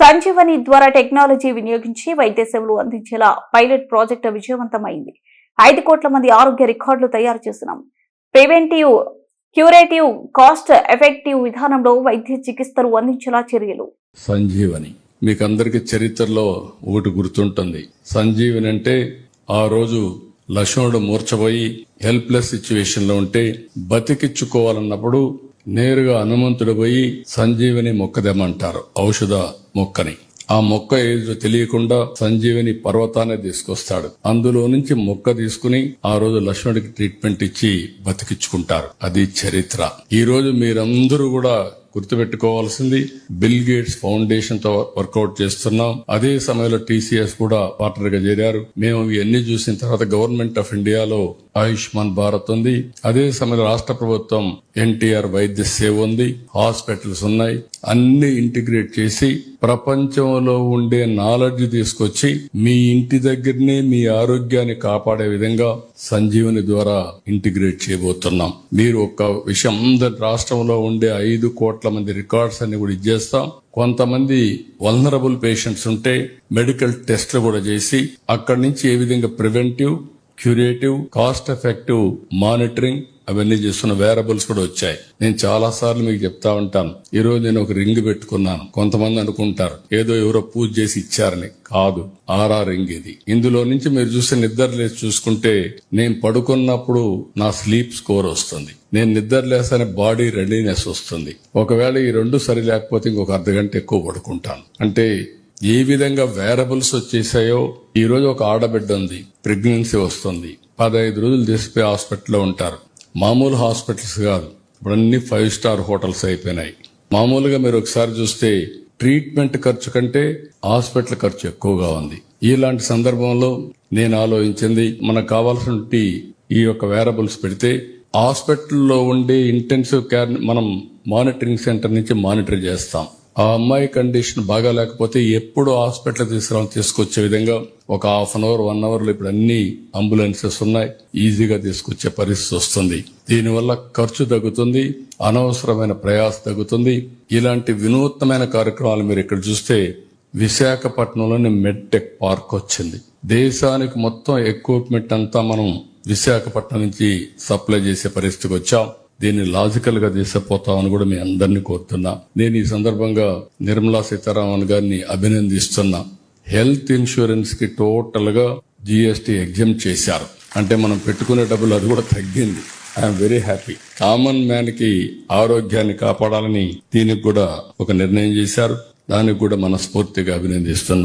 సంజీవని ద్వారా టెక్నాలజీ వినియోగించి వైద్య సేవలు అందించేలా పైలట్ ప్రాజెక్టు విజయవంతమైంది. 5 కోట్ల మంది ఆరోగ్య రికార్డులు తయారు చేస్తున్నాం. ప్రివెంటివ్, క్యూరేటివ్, కాస్ట్ ఎఫెక్టివ్ విధానంలో వైద్య చికిత్సలు అందించేలా చర్యలు. సంజీవని మీకందరికి చరిత్రలో ఒకటి గుర్తుంటుంది. సంజీవని అంటే ఆ రోజు లక్ష్మణుడు మూర్ఛపోయి హెల్ప్లెస్ సిచ్యువేషన్ లో ఉంటే బతికించుకోవాలన్నప్పుడు నేరుగా హనుమంతుడు పోయి సంజీవని మొక్కదేమంటారు, ఔషధ మొక్కని. ఆ మొక్క ఏదో తెలియకుండా సంజీవని పర్వతాన్ని తీసుకొస్తాడు. అందులో నుంచి మొక్క తీసుకుని ఆ రోజు లక్ష్మణుడికి ట్రీట్మెంట్ ఇచ్చి బతికించుకుంటారు. అది చరిత్ర. ఈ రోజు మీరందరూ కూడా గుర్తుపెట్టుకోవాల్సింది, బిల్ గేట్స్ ఫౌండేషన్ తో వర్కౌట్ చేస్తున్నాం. అదే సమయంలో టీసీఎస్ కూడా పార్ట్నర్ గా చేరారు. మేము ఇవన్నీ చూసిన తర్వాత గవర్నమెంట్ ఆఫ్ ఇండియాలో ఆయుష్మాన్ భారత్ ఉంది. అదే సమయంలో రాష్ట్ర ప్రభుత్వం ఎన్టీఆర్ వైద్య సేవ ఉంది. హాస్పిటల్స్ ఉన్నాయి. అన్ని ఇంటిగ్రేట్ చేసి ప్రపంచంలో ఉండే నాలెడ్జ్ తీసుకొచ్చి మీ ఇంటి దగ్గరనే మీ ఆరోగ్యాన్ని కాపాడే విధంగా సంజీవని ద్వారా ఇంటిగ్రేట్ చేయబోతున్నాం. మీరు ఒక విషయం, అందరి రాష్ట్రంలో ఉండే 5 కోట్ల మంది రికార్డ్స్ అన్ని కూడా ఇచ్చేస్తాం. కొంతమంది వల్నరబుల్ పేషెంట్స్ ఉంటే మెడికల్ టెస్ట్లు కూడా చేసి అక్కడి నుంచి ఏ విధంగా preventive, curative, cost effective monitoring అవన్నీ చేస్తున్న వేరబుల్స్ కూడా వచ్చాయి. నేను చాలా సార్లు మీకు చెప్తా ఉంటాను. ఈ రోజు నేను ఒక రింగ్ పెట్టుకున్నాను. కొంతమంది అనుకుంటారు ఏదో ఎవరో పూజ చేసి ఇచ్చారని. కాదు, ఆరా రింగ్ ఇది. ఇందులో నుంచి మీరు చూస్తే నిద్ర లేచి చూసుకుంటే నేను పడుకున్నప్పుడు నా స్లీప్ స్కోర్ వస్తుంది. నేను నిద్ర లేసానే బాడీ రెడీనెస్ వస్తుంది. ఒకవేళ ఈ రెండు సరి లేకపోతే ఇంకొక అర్ధగంట ఎక్కువ పడుకుంటాను. అంటే ఏ విధంగా వేరబుల్స్ వచ్చేసాయో. ఈ రోజు ఒక ఆడబిడ్డ ఉంది, ప్రెగ్నెన్సీ వస్తుంది, 15 రోజులు తీసిపోయి హాస్పిటల్లో ఉంటారు. మామూలు హాస్పిటల్స్ కాదు, ఇప్పుడు అన్ని 5 స్టార్ హోటల్స్ అయిపోయినాయి. మామూలుగా మీరు ఒకసారి చూస్తే ట్రీట్మెంట్ ఖర్చు కంటే హాస్పిటల్ ఖర్చు ఎక్కువగా ఉంది. ఇలాంటి సందర్భంలో నేను ఆలోచించింది, మనకు కావాల్సిన ఈ యొక్క వేరబుల్స్ పెడితే హాస్పిటల్లో ఉండే ఇంటెన్సివ్ కేర్ మనం మానిటరింగ్ సెంటర్ నుంచి మానిటర్ చేస్తాం. ఆ అమ్మాయి కండిషన్ బాగా లేకపోతే ఎప్పుడు హాస్పిటల్ తీసుకొచ్చే విధంగా ఒక 1/2 అవర్ 1 అవర్ లో ఇప్పుడు అన్ని అంబులెన్సెస్ ఉన్నాయి. ఈజీగా తీసుకొచ్చే పరిస్థితి వస్తుంది. దీనివల్ల ఖర్చు తగ్గుతుంది, అనవసరమైన ప్రయాస తగ్గుతుంది. ఇలాంటి వినూత్నమైన కార్యక్రమాలు మీరు ఇక్కడ చూస్తే విశాఖపట్నంలోని మెడ్టెక్ పార్క్ వచ్చింది. దేశానికి మొత్తం ఎక్విప్మెంట్ అంతా మనం విశాఖపట్నం నుంచి సప్లై చేసే పరిస్థితికి వచ్చాం. దీన్ని లాజికల్ గా తీసుకుపోతామని కూడా మీ అందరినీ కోరుతున్నా. నేను ఈ సందర్భంగా నిర్మలా సీతారామన్ గారిని అభినందిస్తున్నా. హెల్త్ ఇన్సూరెన్స్ కి టోటల్ గా జీఎస్టీ ఎగ్జామ్ చేశారు. అంటే మనం పెట్టుకునే డబ్బులు అది కూడా తగ్గింది. I'm very happy. Common man కి ఆరోగ్యాన్ని కాపాడాలని దీనికి కూడా ఒక నిర్ణయం చేశారు. దానికి కూడా మనస్ఫూర్తిగా అభినందిస్తున్నా.